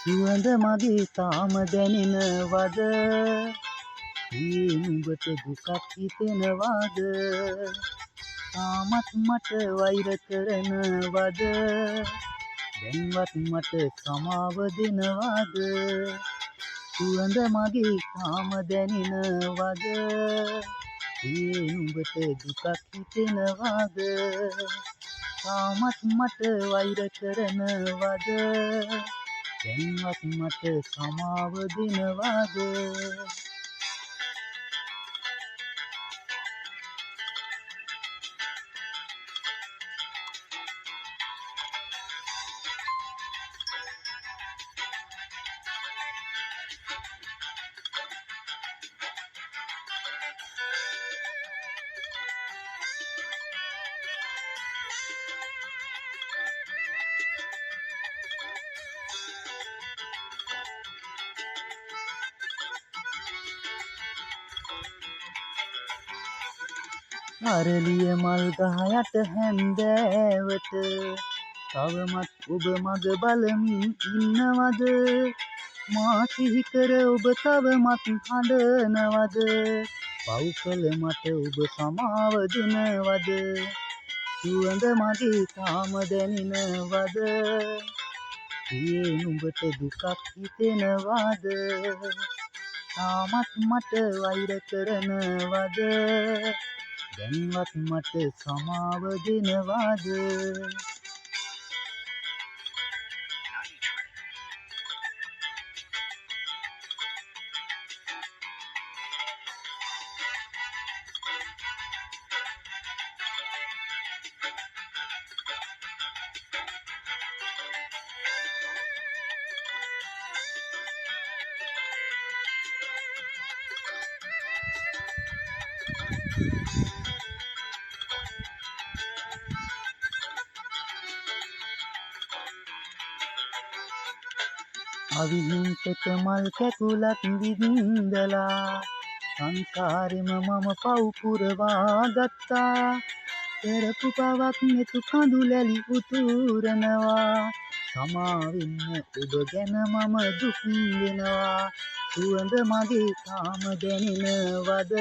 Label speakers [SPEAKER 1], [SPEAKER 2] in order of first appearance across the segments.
[SPEAKER 1] සුවඳ මගේ තාම දැනෙනවද? නුඹට දුකක් හිතෙනවද? තාමත් මට වෛර කරනවද? දැන්වත් මට සමාව දෙනවද? සුවඳ මගේ තාම දැනෙනවද? නුඹට දුකක් හිතෙනවද? තාමත් මට වෛර කරනවද? දැන්වත් මට සමාව දෙනවද? අරලිය මල් ගහයට හැන්දෑවට තවමත් ඔබ මග බලමින් ඉන්නවද? මා සිහි කර ඔබ තවමත් හඬනවද? පව් කළ මට ඔබ සමාව දෙනවද? සුවඳ මගේ තාම දැනෙනවද? නුඹට දුකක් හිතෙනවද? තාමත් මට වෛර කරනවද? දැන්වත් මට සමාව දෙනවද? අවිහිංසක මල් කැකුලක් විඳලා සංසාරෙම මම පව් පුරවා ගත්තා. කරපු පවක් නෙතු කඳුලැලි උතුරනවා. සමාවෙන්න ඔබ ගැන මම දුක් වෙනවා. සුවඳ මගේ තාම දැනෙනවද?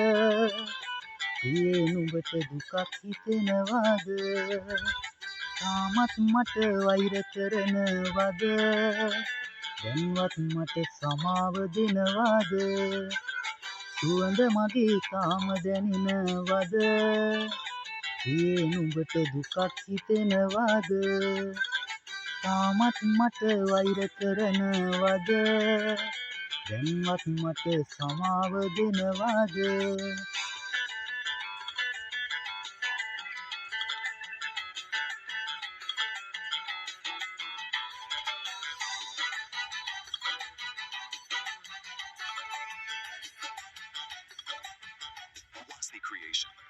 [SPEAKER 1] නුඹට දුකක් හිතෙනවද? තාමත් මට වෛර කරනවද? දැන්වත් මට සමාව දෙනවද? සුවඳ මගේ තාම දැනෙනවද? නුඹට දුකක් හිතෙනවද? තාමත් මට වෛර කරනවද? දැන්වත් මට සමාව දෙනවද?
[SPEAKER 2] The creation.